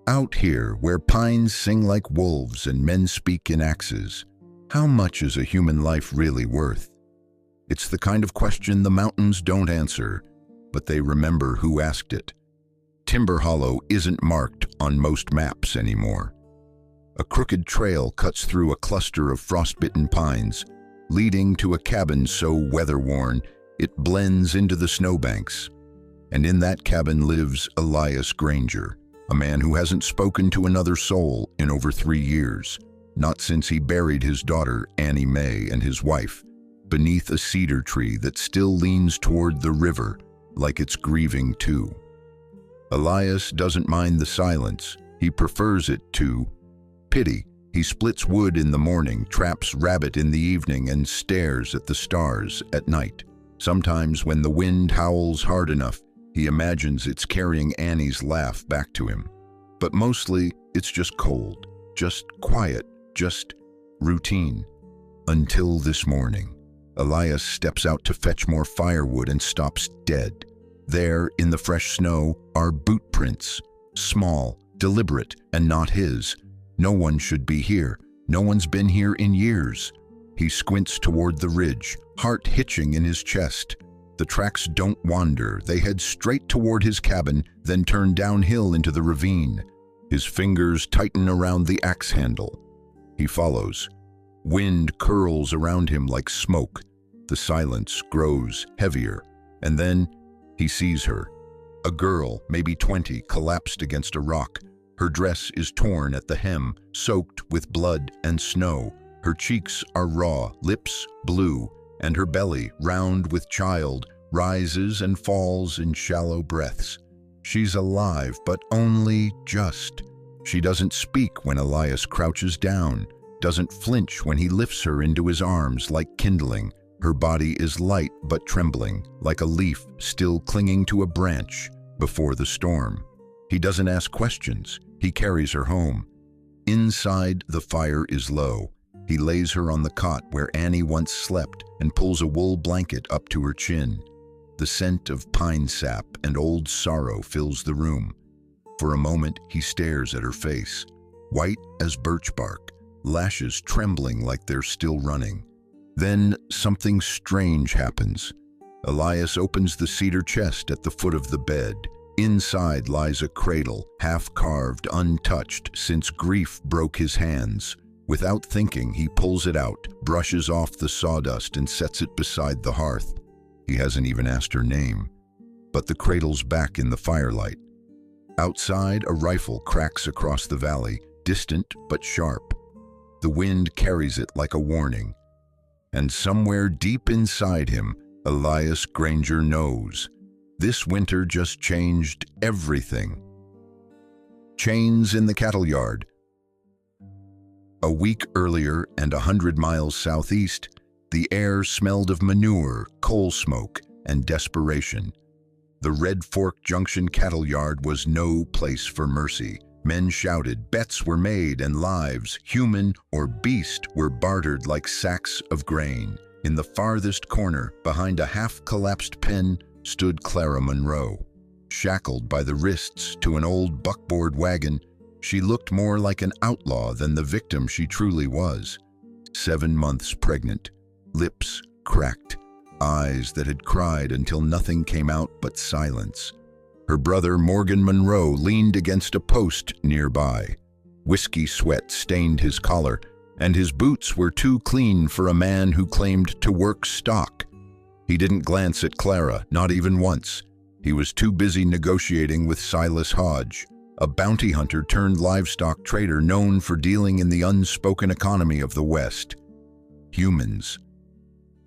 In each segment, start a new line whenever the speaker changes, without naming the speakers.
Out here, where pines sing like wolves and men speak in axes, how much is a human life really worth? It's the kind of question the mountains don't answer, but they remember who asked it. Timber Hollow isn't marked on most maps anymore. A crooked trail cuts through a cluster of frostbitten pines, leading to a cabin so weather-worn it blends into the snowbanks. And in that cabin lives Elias Granger, a man who hasn't spoken to another soul in over 3 years, not since he buried his daughter Annie Mae and his wife beneath a cedar tree that still leans toward the river like it's grieving too. Elias doesn't mind the silence. He prefers it to pity. He splits wood in the morning, traps rabbit in the evening, and stares at the stars at night. Sometimes when the wind howls hard enough, he imagines it's carrying Annie's laugh back to him. But mostly, it's just cold, just quiet, just routine. Until this morning, Elias steps out to fetch more firewood and stops dead. There, in the fresh snow, are boot prints. Small, deliberate, and not his. No one should be here. No one's been here in years. He squints toward the ridge, heart hitching in his chest. The tracks don't wander. They head straight toward his cabin, then turn downhill into the ravine. His fingers tighten around the axe handle. He follows. Wind curls around him like smoke. The silence grows heavier. And then he sees her. A girl, maybe 20, collapsed against a rock. Her dress is torn at the hem, soaked with blood and snow. Her cheeks are raw, lips blue, and her belly, round with child, rises and falls in shallow breaths. She's alive, but only just. She doesn't speak when Elias crouches down, doesn't flinch when he lifts her into his arms like kindling. Her body is light but trembling, like a leaf still clinging to a branch before the storm. He doesn't ask questions. He carries her home. Inside, the fire is low. He lays her on the cot where Annie once slept and pulls a wool blanket up to her chin. The scent of pine sap and old sorrow fills the room. For a moment, he stares at her face, white as birch bark, lashes trembling like they're still running. Then something strange happens. Elias opens the cedar chest at the foot of the bed. Inside lies a cradle, half-carved, untouched since grief broke his hands. Without thinking, he pulls it out, brushes off the sawdust, and sets it beside the hearth. He hasn't even asked her name. But the cradle's back in the firelight. Outside, a rifle cracks across the valley, distant but sharp. The wind carries it like a warning. And somewhere deep inside him, Elias Granger knows. This winter just changed everything. Chains in the cattle yard. A week earlier and 100 miles southeast, the air smelled of manure, coal smoke, and desperation. The Red Fork Junction cattle yard was no place for mercy. Men shouted, bets were made, and lives, human or beast, were bartered like sacks of grain. In the farthest corner, behind a half-collapsed pen, stood Clara Monroe. Shackled by the wrists to an old buckboard wagon, she looked more like an outlaw than the victim she truly was. 7 months pregnant, lips cracked, eyes that had cried until nothing came out but silence. Her brother, Morgan Monroe, leaned against a post nearby. Whiskey sweat stained his collar, and his boots were too clean for a man who claimed to work stock. He didn't glance at Clara, not even once. He was too busy negotiating with Silas Hodge, a bounty hunter turned livestock trader known for dealing in the unspoken economy of the West. Humans.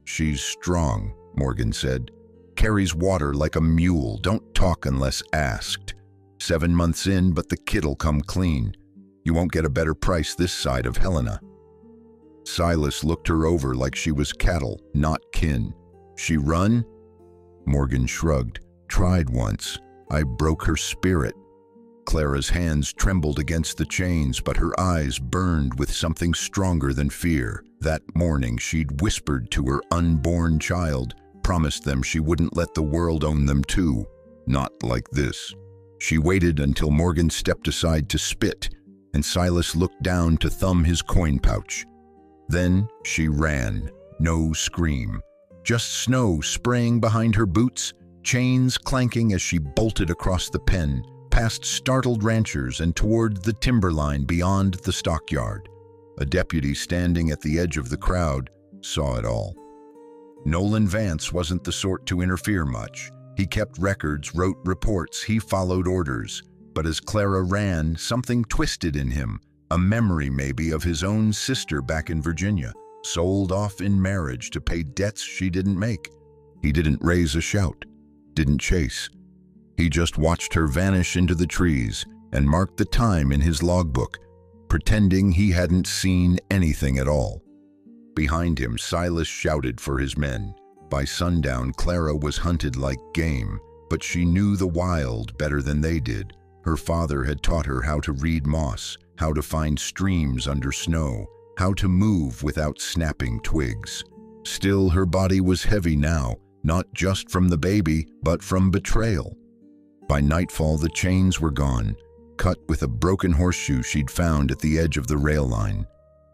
She's strong, Morgan said. Carries water like a mule, don't talk unless asked. 7 months in, but the kid'll come clean. You won't get a better price this side of Helena. Silas looked her over like she was cattle, not kin. She run? Morgan shrugged. Tried once. I broke her spirit. Clara's hands trembled against the chains, but her eyes burned with something stronger than fear. That morning she'd whispered to her unborn child, promised them she wouldn't let the world own them too. Not like this. She waited until Morgan stepped aside to spit, and Silas looked down to thumb his coin pouch. Then she ran, no scream, just snow spraying behind her boots, chains clanking as she bolted across the pen, past startled ranchers and toward the timberline beyond the stockyard. A deputy standing at the edge of the crowd saw it all. Nolan Vance wasn't the sort to interfere much. He kept records, wrote reports, he followed orders. But as Clara ran, something twisted in him, a memory maybe of his own sister back in Virginia, sold off in marriage to pay debts she didn't make. He didn't raise a shout, didn't chase. He just watched her vanish into the trees and marked the time in his logbook, pretending he hadn't seen anything at all. Behind him, Silas shouted for his men. By sundown, Clara was hunted like game, but she knew the wild better than they did. Her father had taught her how to read moss, how to find streams under snow, how to move without snapping twigs. Still, her body was heavy now, not just from the baby, but from betrayal. By nightfall, the chains were gone, cut with a broken horseshoe she'd found at the edge of the rail line.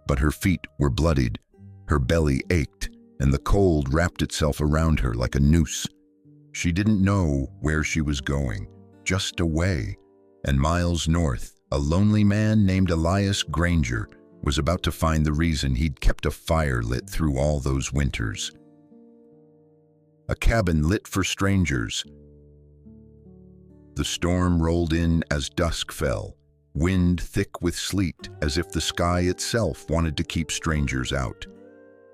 But her feet were bloodied, her belly ached, and the cold wrapped itself around her like a noose. She didn't know where she was going, just away. And miles north, a lonely man named Elias Granger was about to find the reason he'd kept a fire lit through all those winters. A cabin lit for strangers. The storm rolled in as dusk fell, wind thick with sleet, as if the sky itself wanted to keep strangers out.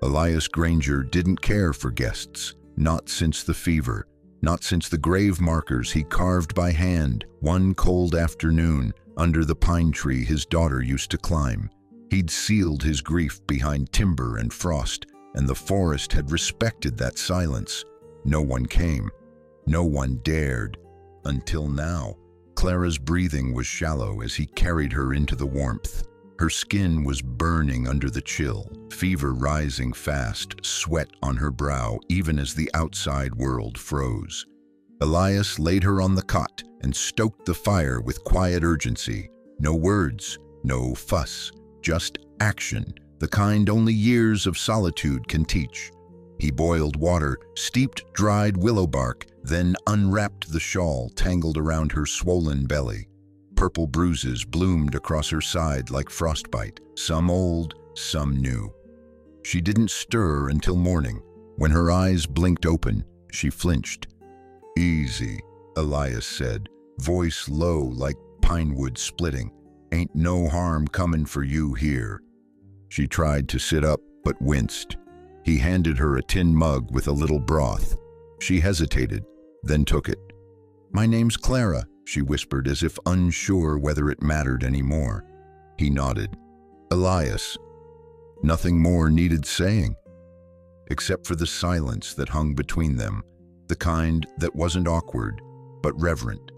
Elias Granger didn't care for guests, not since the fever, not since the grave markers he carved by hand one cold afternoon under the pine tree his daughter used to climb. He'd sealed his grief behind timber and frost, and the forest had respected that silence. No one came. No one dared. Until now, Clara's breathing was shallow as he carried her into the warmth. Her skin was burning under the chill, fever rising fast, sweat on her brow even as the outside world froze. Elias laid her on the cot and stoked the fire with quiet urgency. No words, no fuss, just action, the kind only years of solitude can teach. He boiled water, steeped dried willow bark, then unwrapped the shawl tangled around her swollen belly. Purple bruises bloomed across her side like frostbite, some old, some new. She didn't stir until morning. When her eyes blinked open, she flinched. "Easy," Elias said, voice low like pine wood splitting. "Ain't no harm comin' for you here." She tried to sit up, but winced. He handed her a tin mug with a little broth. She hesitated, then took it. "My name's Clara," she whispered as if unsure whether it mattered anymore. He nodded. "Elias." Nothing more needed saying, except for the silence that hung between them, the kind that wasn't awkward, but reverent,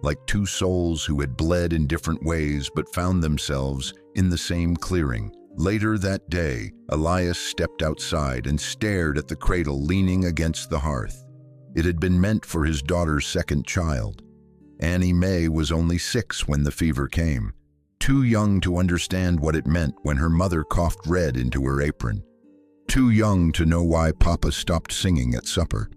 like two souls who had bled in different ways but found themselves in the same clearing. Later that day, Elias stepped outside and stared at the cradle leaning against the hearth. It had been meant for his daughter's second child. Annie Mae was only 6 when the fever came, too young to understand what it meant when her mother coughed red into her apron, too young to know why Papa stopped singing at supper.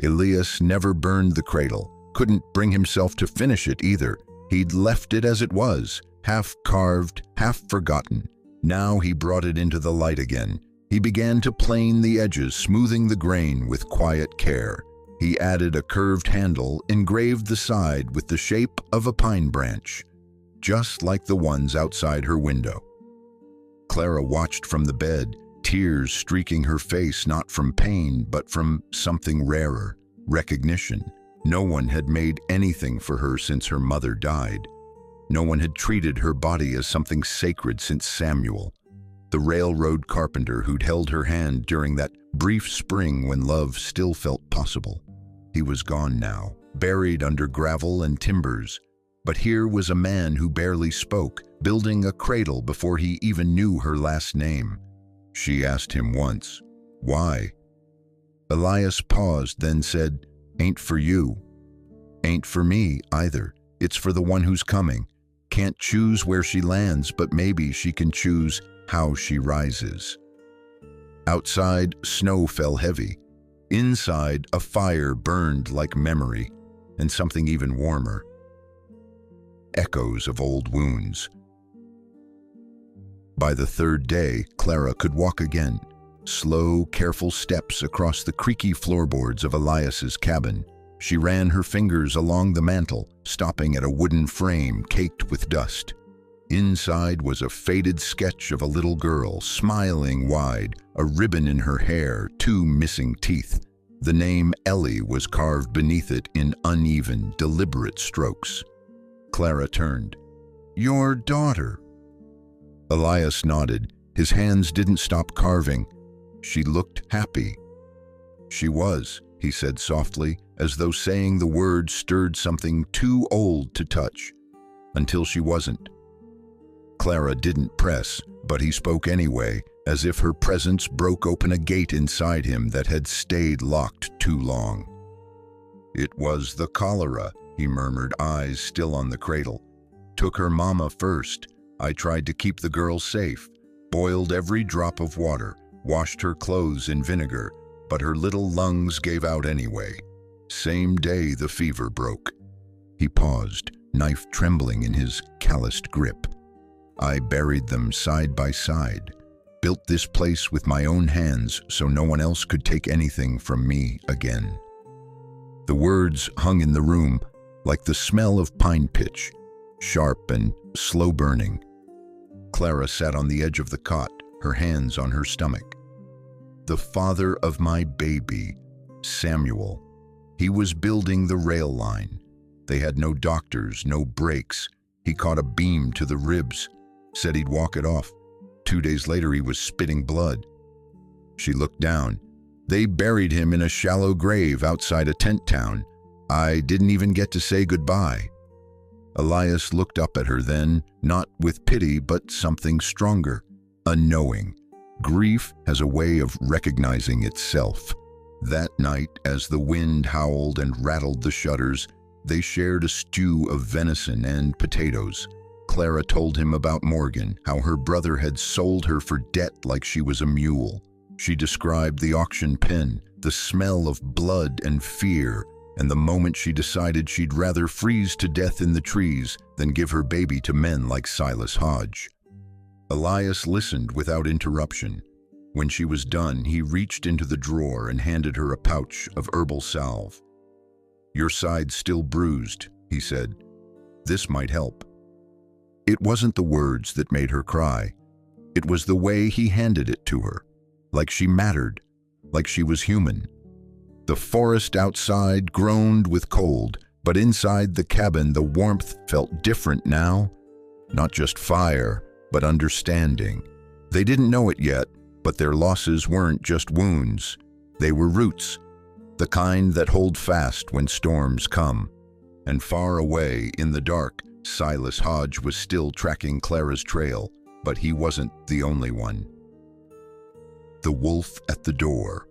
Elias never burned the cradle, couldn't bring himself to finish it either. He'd left it as it was, half carved, half forgotten. Now he brought it into the light again. He began to plane the edges, smoothing the grain with quiet care. He added a curved handle, engraved the side with the shape of a pine branch, just like the ones outside her window. Clara watched from the bed, tears streaking her face not from pain but from something rarer, recognition. No one had made anything for her since her mother died. No one had treated her body as something sacred since Samuel, the railroad carpenter who'd held her hand during that brief spring when love still felt possible. He was gone now, buried under gravel and timbers. But here was a man who barely spoke, building a cradle before he even knew her last name. She asked him once, "Why?" Elias paused, then said, "Ain't for you. Ain't for me either." It's for the one who's coming. Can't choose where she lands, but maybe she can choose how she rises. Outside, snow fell heavy. Inside, a fire burned like memory, and something even warmer. Echoes of old wounds. By the third day, Clara could walk again. Slow, careful steps across the creaky floorboards of Elias's cabin. She ran her fingers along the mantel, stopping at a wooden frame caked with dust. Inside was a faded sketch of a little girl, smiling wide, a ribbon in her hair, 2 missing teeth. The name Ellie was carved beneath it in uneven, deliberate strokes. Clara turned. "Your daughter." Elias nodded. His hands didn't stop carving. She looked happy. "She was," he said softly, as though saying the word stirred something too old to touch. "Until she wasn't." Clara didn't press, but he spoke anyway, as if her presence broke open a gate inside him that had stayed locked too long. "It was the cholera," he murmured, eyes still on the cradle. "Took her mama first. I tried to keep the girl safe, boiled every drop of water, washed her clothes in vinegar, but her little lungs gave out anyway. Same day the fever broke." He paused, knife trembling in his calloused grip. "I buried them side by side, built this place with my own hands so no one else could take anything from me again." The words hung in the room like the smell of pine pitch, sharp and slow-burning. Clara sat on the edge of the cot, her hands on her stomach. "The father of my baby, Samuel. He was building the rail line. They had no doctors, no brakes. He caught a beam to the ribs, said he'd walk it off. 2 days later, he was spitting blood." She looked down. "They buried him in a shallow grave outside a tent town. I didn't even get to say goodbye." Elias looked up at her then, not with pity, but something stronger, a knowing. Grief has a way of recognizing itself. That night, as the wind howled and rattled the shutters, they shared a stew of venison and potatoes. Clara told him about Morgan, how her brother had sold her for debt like she was a mule. She described the auction pen, the smell of blood and fear, and the moment she decided she'd rather freeze to death in the trees than give her baby to men like Silas Hodge. Elias listened without interruption. When she was done, he reached into the drawer and handed her a pouch of herbal salve. "Your side's still bruised," he said. "This might help." It wasn't the words that made her cry. It was the way he handed it to her, like she mattered, like she was human. The forest outside groaned with cold, but inside the cabin the warmth felt different now. Not just fire, but understanding. They didn't know it yet, but their losses weren't just wounds. They were roots, the kind that hold fast when storms come. And far away in the dark, Silas Hodge was still tracking Clara's trail, but he wasn't the only one. The wolf at the door.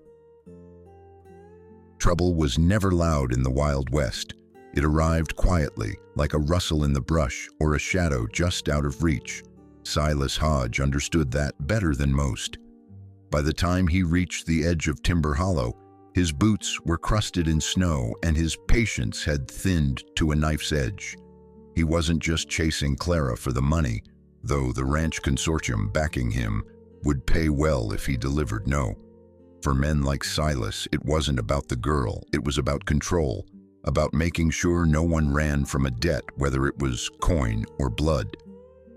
Trouble was never loud in the Wild West. It arrived quietly, like a rustle in the brush or a shadow just out of reach. Silas Hodge understood that better than most. By the time he reached the edge of Timber Hollow, his boots were crusted in snow and his patience had thinned to a knife's edge. He wasn't just chasing Clara for the money, though the ranch consortium backing him would pay well if he delivered. No. For men like Silas, it wasn't about the girl, it was about control, about making sure no one ran from a debt, whether it was coin or blood.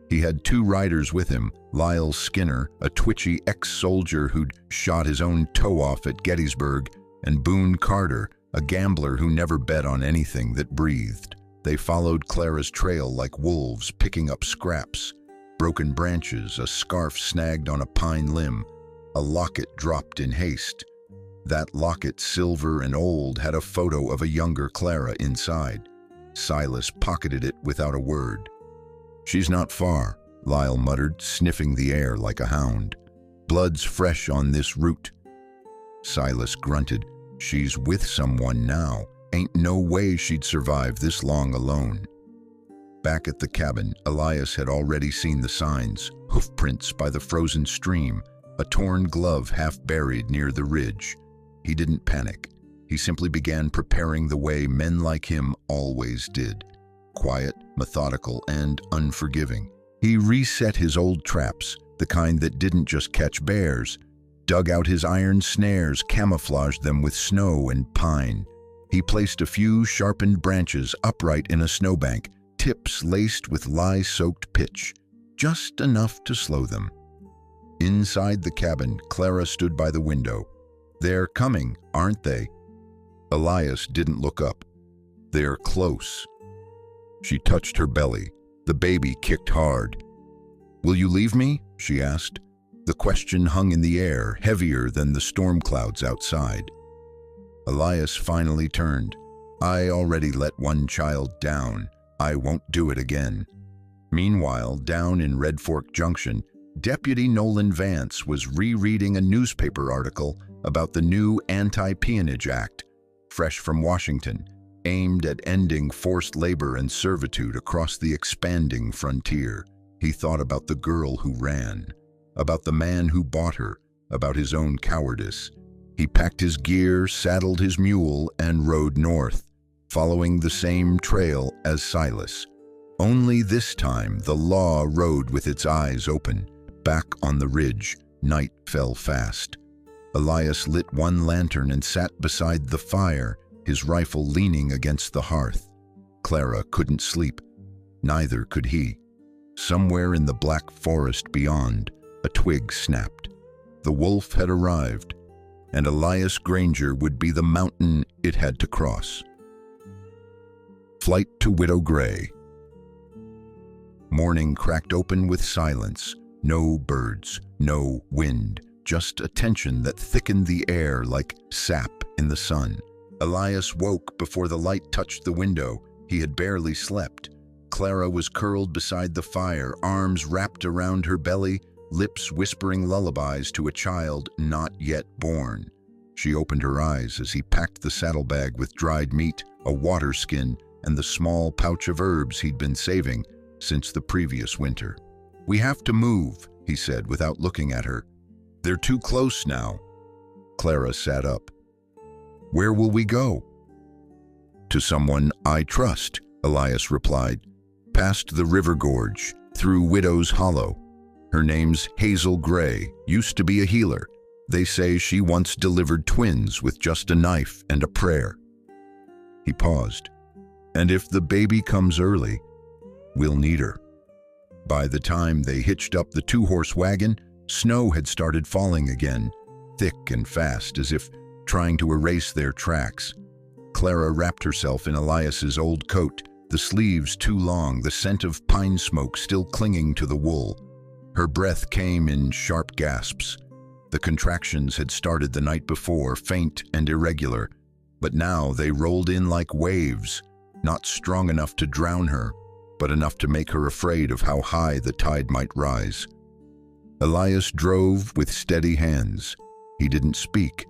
He had 2 riders with him, Lyle Skinner, a twitchy ex-soldier who'd shot his own toe off at Gettysburg, and Boone Carter, a gambler who never bet on anything that breathed. They followed Clara's trail like wolves, picking up scraps, broken branches, a scarf snagged on a pine limb, a locket dropped in haste. That locket, silver and old, had a photo of a younger Clara inside. Silas pocketed it without a word. "She's not far," Lyle muttered, sniffing the air like a hound. "Blood's fresh on this route." Silas grunted. "She's with someone now. Ain't no way she'd survive this long alone." Back at the cabin, Elias had already seen the signs: hoofprints by the frozen stream, a torn glove half buried near the ridge. He didn't panic. He simply began preparing the way men like him always did. Quiet, methodical, and unforgiving. He reset his old traps, the kind that didn't just catch bears, dug out his iron snares, camouflaged them with snow and pine. He placed a few sharpened branches upright in a snowbank, tips laced with lye-soaked pitch, just enough to slow them. Inside the cabin, Clara stood by the window. "They're coming, aren't they?" Elias didn't look up. "They're close." She touched her belly. The baby kicked hard. "Will you leave me?" she asked. The question hung in the air, heavier than the storm clouds outside. Elias finally turned. "I already let one child down. I won't do it again." Meanwhile, down in Red Fork Junction, Deputy Nolan Vance was rereading a newspaper article about the new Anti-Peonage Act, fresh from Washington, aimed at ending forced labor and servitude across the expanding frontier. He thought about the girl who ran, about the man who bought her, about his own cowardice. He packed his gear, saddled his mule, and rode north, following the same trail as Silas. Only this time the law rode with its eyes open. Back on the ridge, night fell fast. Elias lit one lantern and sat beside the fire, his rifle leaning against the hearth. Clara couldn't sleep. Neither could he. Somewhere in the black forest beyond, a twig snapped. The wolf had arrived, and Elias Granger would be the mountain it had to cross. Flight to Widow Gray. Morning cracked open with silence. No birds, no wind, just a tension that thickened the air like sap in the sun. Elias woke before the light touched the window. He had barely slept. Clara was curled beside the fire, arms wrapped around her belly, lips whispering lullabies to a child not yet born. She opened her eyes as he packed the saddlebag with dried meat, a water skin, and the small pouch of herbs he'd been saving since the previous winter. "We have to move," he said without looking at her. "They're too close now." Clara sat up. "Where will we go?" "To someone I trust," Elias replied. "Past the river gorge, through Widow's Hollow. Her name's Hazel Gray, used to be a healer. They say she once delivered twins with just a knife and a prayer." He paused. "And if the baby comes early, we'll need her." By the time they hitched up the two-horse wagon, snow had started falling again, thick and fast, as if trying to erase their tracks. Clara wrapped herself in Elias's old coat, the sleeves too long, the scent of pine smoke still clinging to the wool. Her breath came in sharp gasps. The contractions had started the night before, faint and irregular, but now they rolled in like waves, not strong enough to drown her, but enough to make her afraid of how high the tide might rise. Elias drove with steady hands. He didn't speak.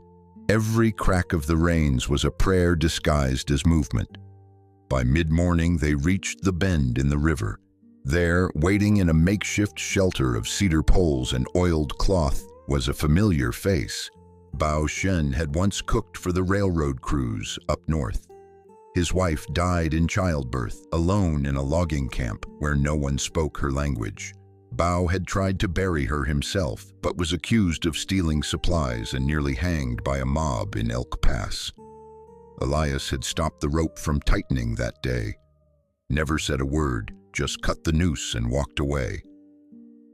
Every crack of the reins was a prayer disguised as movement. By mid-morning, they reached the bend in the river. There, waiting in a makeshift shelter of cedar poles and oiled cloth, was a familiar face. Bao Shen had once cooked for the railroad crews up north. His wife died in childbirth, alone in a logging camp where no one spoke her language. Bao had tried to bury her himself, but was accused of stealing supplies and nearly hanged by a mob in Elk Pass. Elias had stopped the rope from tightening that day. Never said a word, just cut the noose and walked away.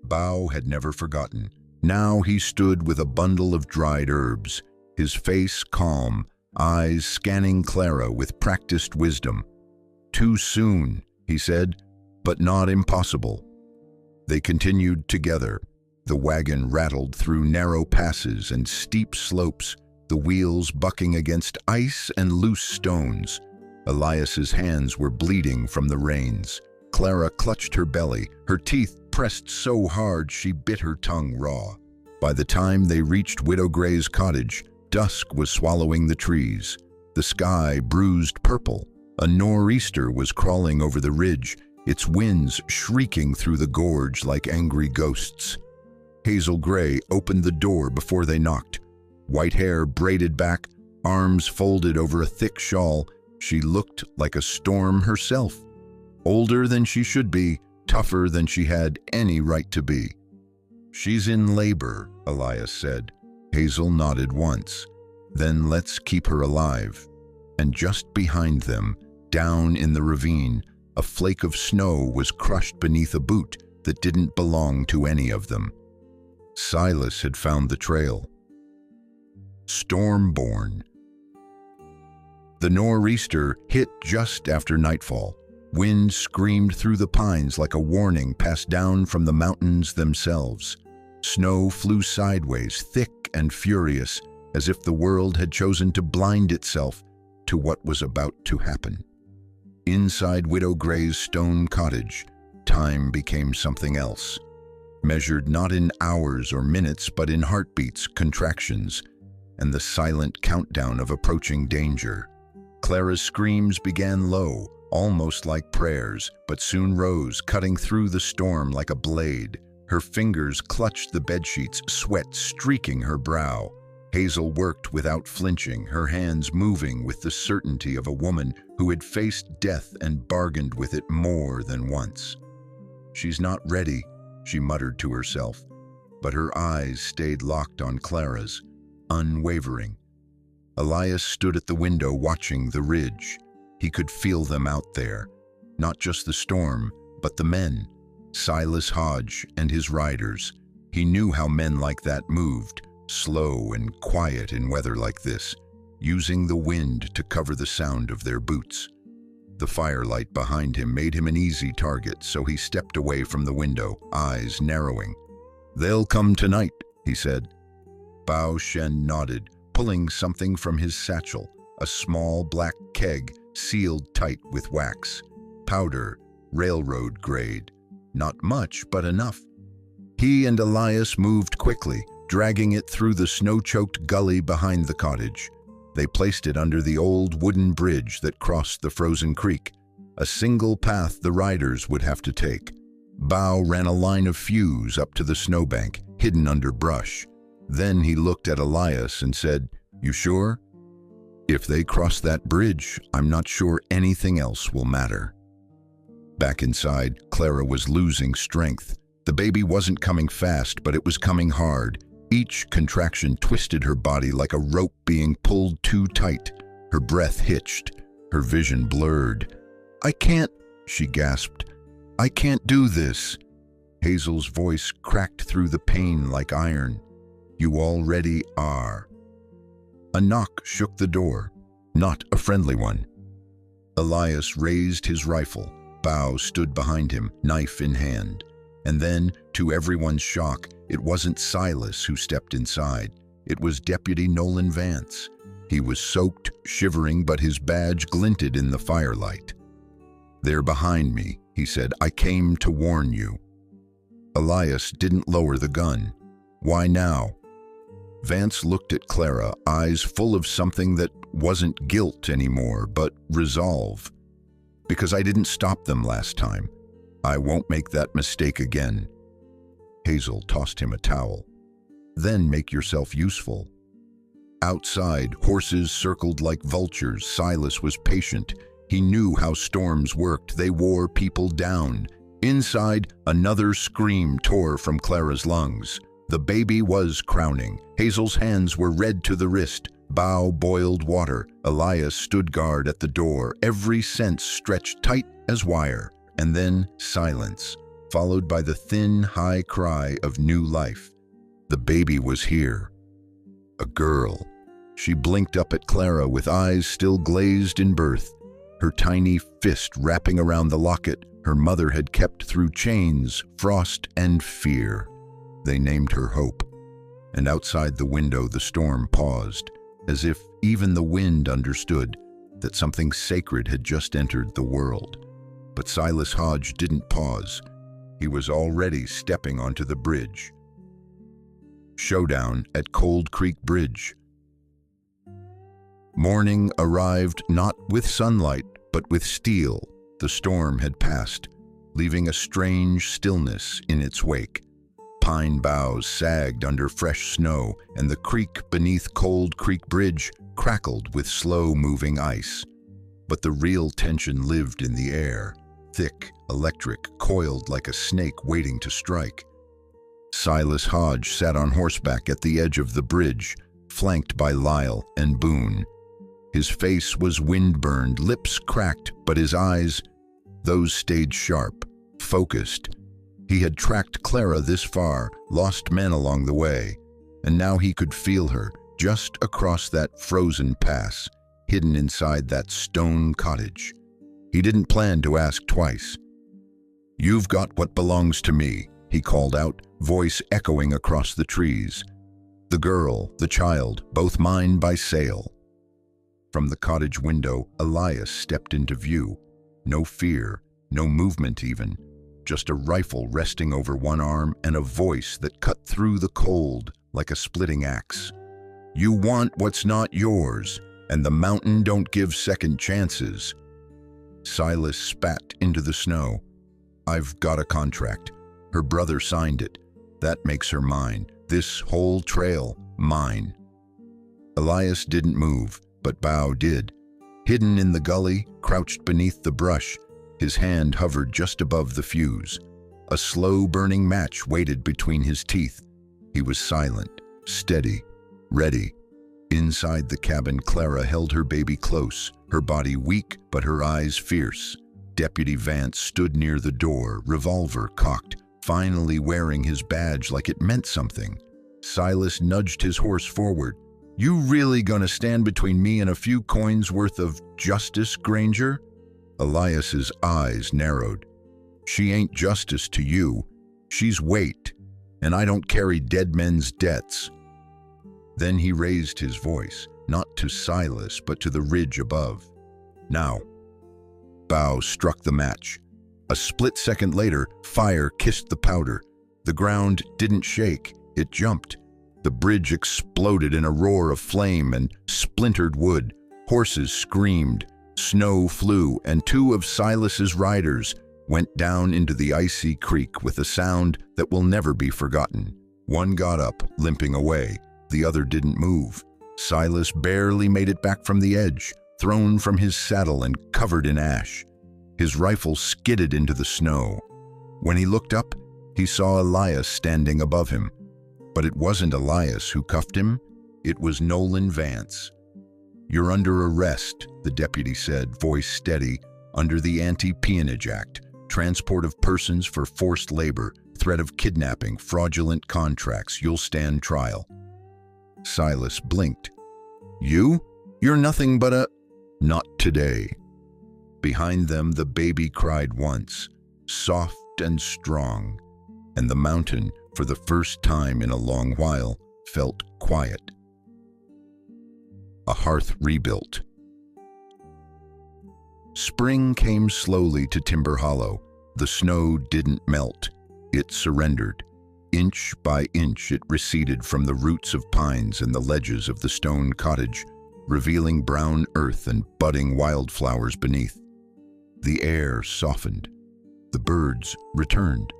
Bao had never forgotten. Now he stood with a bundle of dried herbs, his face calm, eyes scanning Clara with practiced wisdom. "Too soon," he said, "but not impossible." They continued together. The wagon rattled through narrow passes and steep slopes, the wheels bucking against ice and loose stones. Elias's hands were bleeding from the reins. Clara clutched her belly, her teeth pressed so hard she bit her tongue raw. By the time they reached Widow Gray's cottage, dusk was swallowing the trees. The sky bruised purple. A nor'easter was crawling over the ridge, its winds shrieking through the gorge like angry ghosts. Hazel Gray opened the door before they knocked. White hair braided back, arms folded over a thick shawl, she looked like a storm herself. Older than she should be, tougher than she had any right to be. "She's in labor," Elias said. Hazel nodded once. "Then let's keep her alive." And just behind them, down in the ravine, a flake of snow was crushed beneath a boot that didn't belong to any of them. Silas had found the trail. Stormborn. The nor'easter hit just after nightfall. Wind screamed through the pines like a warning passed down from the mountains themselves. Snow flew sideways, thick and furious, as if the world had chosen to blind itself to what was about to happen. Inside Widow Gray's stone cottage, time became something else. Measured not in hours or minutes, but in heartbeats, contractions, and the silent countdown of approaching danger. Clara's screams began low, almost like prayers, but soon rose, cutting through the storm like a blade. Her fingers clutched the bedsheets, sweat streaking her brow. Hazel worked without flinching, her hands moving with the certainty of a woman who had faced death and bargained with it more than once. "She's not ready," she muttered to herself, but her eyes stayed locked on Clara's, unwavering. Elias stood at the window watching the ridge. He could feel them out there, not just the storm, but the men, Silas Hodge and his riders. He knew how men like that moved, slow and quiet in weather like this, using the wind to cover the sound of their boots. The firelight behind him made him an easy target, so he stepped away from the window, eyes narrowing. "They'll come tonight," he said. Bao Shen nodded, pulling something from his satchel, a small black keg sealed tight with wax. Powder, railroad grade. Not much, but enough. He and Elias moved quickly, dragging it through the snow-choked gully behind the cottage. They placed it under the old wooden bridge that crossed the frozen creek, a single path the riders would have to take. Bao ran a line of fuse up to the snowbank, hidden under brush. Then he looked at Elias and said, "You sure? If they cross that bridge, I'm not sure anything else will matter." Back inside, Clara was losing strength. The baby wasn't coming fast, but it was coming hard. Each contraction twisted her body like a rope being pulled too tight. Her breath hitched, her vision blurred. "I can't," she gasped. "I can't do this." Hazel's voice cracked through the pain like iron. "You already are." A knock shook the door, not a friendly one. Elias raised his rifle. Bao stood behind him, knife in hand. And then, to everyone's shock, it wasn't Silas who stepped inside. It was Deputy Nolan Vance. He was soaked, shivering, but his badge glinted in the firelight. "They're behind me," he said. "I came to warn you." Elias didn't lower the gun. "Why now?" Vance looked at Clara, eyes full of something that wasn't guilt anymore, but resolve. "Because I didn't stop them last time. I won't make that mistake again." Hazel tossed him a towel. "Then make yourself useful." Outside, horses circled like vultures. Silas was patient. He knew how storms worked. They wore people down. Inside, another scream tore from Clara's lungs. The baby was crowning. Hazel's hands were red to the wrist. Bao boiled water. Elias stood guard at the door, every sense stretched tight as wire. And then silence, followed by the thin, high cry of new life. The baby was here. A girl. She blinked up at Clara with eyes still glazed in birth, her tiny fist wrapping around the locket her mother had kept through chains, frost, and fear. They named her Hope. And outside the window the storm paused, as if even the wind understood that something sacred had just entered the world. But Silas Hodge didn't pause. He was already stepping onto the bridge. Showdown at Cold Creek Bridge. Morning arrived not with sunlight, but with steel. The storm had passed. leaving a strange stillness in its wake. Pine boughs sagged under fresh snow, and the creek beneath Cold Creek Bridge crackled with slow-moving ice. But the real tension lived in the air, thick, electric, coiled like a snake waiting to strike. Silas Hodge sat on horseback at the edge of the bridge, flanked by Lyle and Boone. His face was wind-burned, lips cracked, but his eyes, those stayed sharp, focused. He had tracked Clara this far, lost men along the way, and now he could feel her just across that frozen pass, hidden inside that stone cottage. He didn't plan to ask twice. "You've got what belongs to me," he called out, voice echoing across the trees. "The girl, the child, both mine by sale." From the cottage window, Elias stepped into view. No fear, no movement even, just a rifle resting over one arm and a voice that cut through the cold like a splitting axe. "You want what's not yours, and the mountain don't give second chances." Silas spat into the snow. "I've got a contract. Her brother signed it. That makes her mine. This whole trail, mine." Elias didn't move, but Bow did. Hidden in the gully, crouched beneath the brush, his hand hovered just above the fuse. A slow-burning match waited between his teeth. He was silent, steady, ready. Inside the cabin, Clara held her baby close, her body weak but her eyes fierce. Deputy Vance stood near the door, revolver cocked, finally wearing his badge like it meant something. Silas nudged his horse forward. "You really gonna stand between me and a few coins worth of justice, Granger?" Elias's eyes narrowed. "She ain't justice to you. She's weight, and I don't carry dead men's debts." Then he raised his voice, not to Silas, but to the ridge above. "Now." Bow struck the match. A split second later, fire kissed the powder. The ground didn't shake, it jumped. The bridge exploded in a roar of flame and splintered wood. Horses screamed, snow flew, and two of Silas's riders went down into the icy creek with a sound that will never be forgotten. One got up, limping away. The other didn't move. Silas barely made it back from the edge, thrown from his saddle and covered in ash. His rifle skidded into the snow. When he looked up, he saw Elias standing above him. But it wasn't Elias who cuffed him, it was Nolan Vance. "You're under arrest," the deputy said, voice steady, "under the Anti-Peonage Act, transport of persons for forced labor, threat of kidnapping, fraudulent contracts. You'll stand trial." Silas blinked. "You? You're nothing but a—" "Not today." Behind them, the baby cried once, soft and strong, and the mountain, for the first time in a long while, felt quiet. A hearth rebuilt. Spring came slowly to Timber Hollow. The snow didn't melt. It surrendered. Inch by inch it receded from the roots of pines and the ledges of the stone cottage, revealing brown earth and budding wildflowers beneath. The air softened. The birds returned.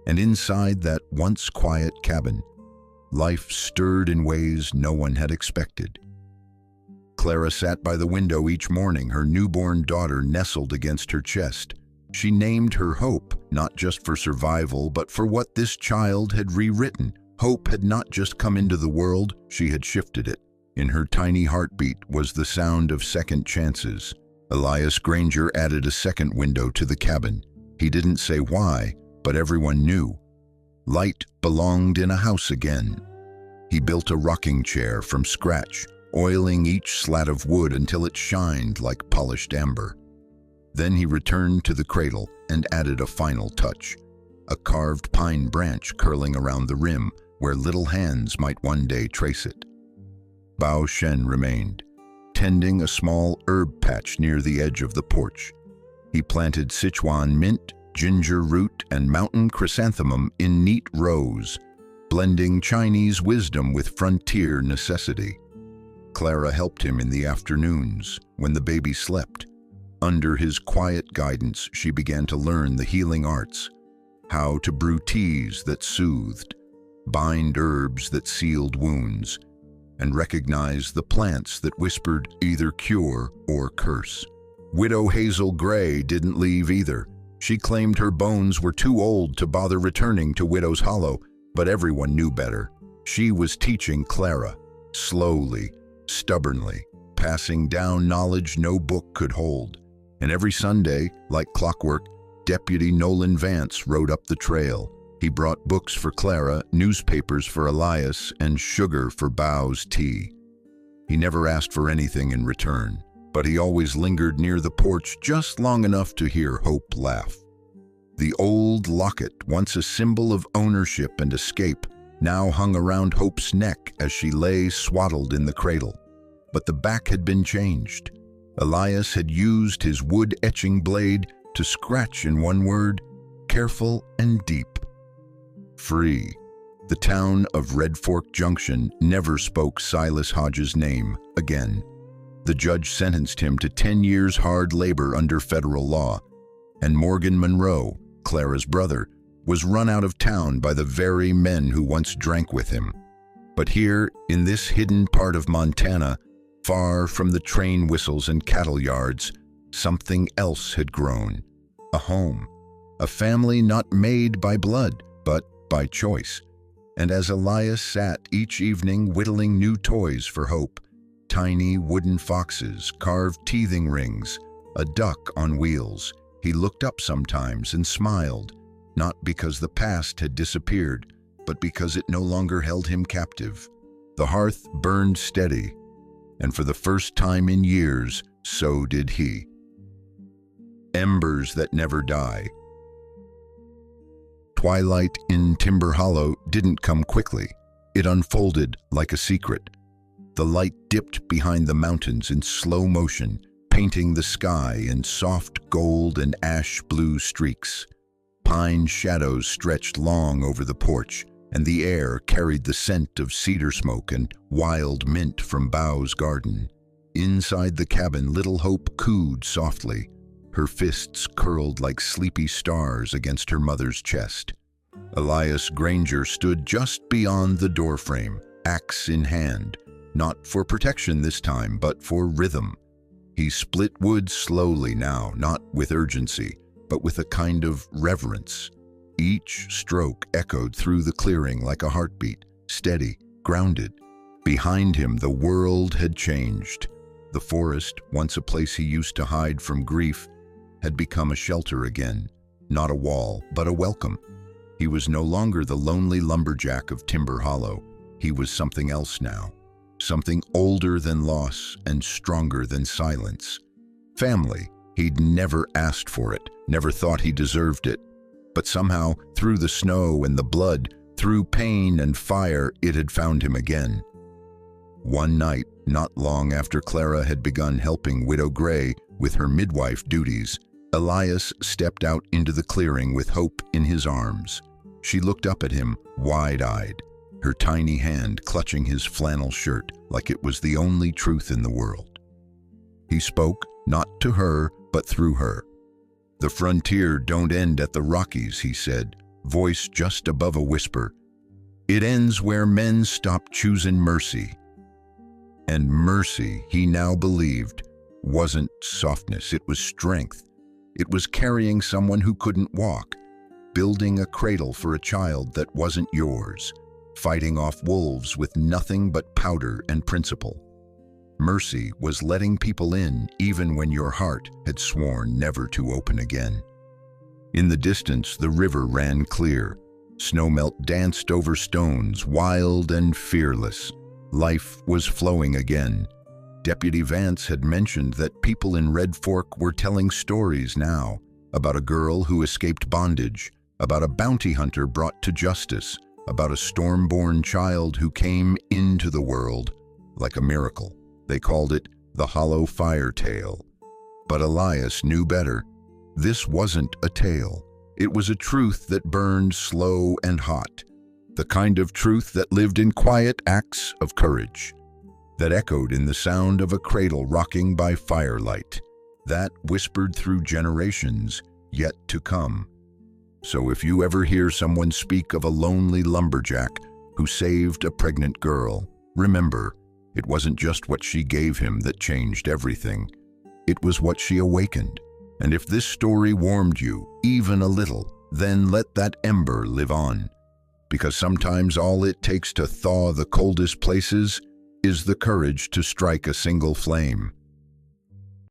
And inside that once quiet cabin, life stirred in ways no one had expected. Clara sat by the window each morning, her newborn daughter nestled against her chest. She named her Hope, not just for survival, but for what this child had rewritten. Hope had not just come into the world, she had shifted it. In her tiny heartbeat was the sound of second chances. Elias Granger added a second window to the cabin. He didn't say why, but everyone knew. Light belonged in a house again. He built a rocking chair from scratch, oiling each slat of wood until it shined like polished amber. Then he returned to the cradle and added a final touch, a carved pine branch curling around the rim where little hands might one day trace it. Bao Shen remained, tending a small herb patch near the edge of the porch. He planted Sichuan mint, ginger root, and mountain chrysanthemum in neat rows, blending Chinese wisdom with frontier necessity. Clara helped him in the afternoons when the baby slept. Under his quiet guidance, she began to learn the healing arts, how to brew teas that soothed, bind herbs that sealed wounds, and recognize the plants that whispered either cure or curse. Widow Hazel Gray didn't leave either. She claimed her bones were too old to bother returning to Widow's Hollow, but everyone knew better. She was teaching Clara, slowly, stubbornly, passing down knowledge no book could hold. And every Sunday, like clockwork, Deputy Nolan Vance rode up the trail. He brought books for Clara, newspapers for Elias, and sugar for Bow's tea. He never asked for anything in return, but he always lingered near the porch just long enough to hear Hope laugh. The old locket, once a symbol of ownership and escape, now hung around Hope's neck as she lay swaddled in the cradle. But the back had been changed. Elias had used his wood-etching blade to scratch in one word, careful and deep. Free. The town of Red Fork Junction never spoke Silas Hodges' name again. The judge sentenced him to 10 years hard labor under federal law, and Morgan Monroe, Clara's brother, was run out of town by the very men who once drank with him. But here, in this hidden part of Montana, far from the train whistles and cattle yards, something else had grown. A home. A family not made by blood, but by choice. And as Elias sat each evening whittling new toys for Hope, tiny wooden foxes, carved teething rings, a duck on wheels, he looked up sometimes and smiled, not because the past had disappeared, but because it no longer held him captive. The hearth burned steady, and for the first time in years, so did he. Embers that never die. Twilight in Timber Hollow didn't come quickly. It unfolded like a secret. The light dipped behind the mountains in slow motion, painting the sky in soft gold and ash blue streaks. Pine shadows stretched long over the porch, and the air carried the scent of cedar smoke and wild mint from Bow's garden. Inside the cabin, little Hope cooed softly, her fists curled like sleepy stars against her mother's chest. Elias Granger stood just beyond the doorframe, axe in hand, not for protection this time, but for rhythm. He split wood slowly now, not with urgency, but with a kind of reverence. Each stroke echoed through the clearing like a heartbeat, steady, grounded. Behind him, the world had changed. The forest, once a place he used to hide from grief, had become a shelter again, not a wall, but a welcome. He was no longer the lonely lumberjack of Timber Hollow. He was something else now, something older than loss and stronger than silence. Family. He'd never asked for it, never thought he deserved it. But somehow, through the snow and the blood, through pain and fire, it had found him again. One night, not long after Clara had begun helping Widow Gray with her midwife duties, Elias stepped out into the clearing with Hope in his arms. She looked up at him, wide-eyed, her tiny hand clutching his flannel shirt like it was the only truth in the world. He spoke, not to her, but through her. "The frontier don't end at the Rockies," he said, voice just above a whisper. "It ends where men stop choosing mercy." And mercy, he now believed, wasn't softness, it was strength. It was carrying someone who couldn't walk, building a cradle for a child that wasn't yours, fighting off wolves with nothing but powder and principle. Mercy was letting people in even when your heart had sworn never to open again. In the distance, the river ran clear. Snowmelt danced over stones, wild and fearless. Life was flowing again. Deputy Vance had mentioned that people in Red Fork were telling stories now about a girl who escaped bondage, about a bounty hunter brought to justice, about a storm-born child who came into the world like a miracle. They called it the Hollow Fire Tale. But Elias knew better. This wasn't a tale. It was a truth that burned slow and hot, the kind of truth that lived in quiet acts of courage, that echoed in the sound of a cradle rocking by firelight. that whispered through generations yet to come. So if you ever hear someone speak of a lonely lumberjack who saved a pregnant girl, remember, it wasn't just what she gave him that changed everything. It was what she awakened. And if this story warmed you even a little, then let that ember live on. Because sometimes all it takes to thaw the coldest places is the courage to strike a single flame.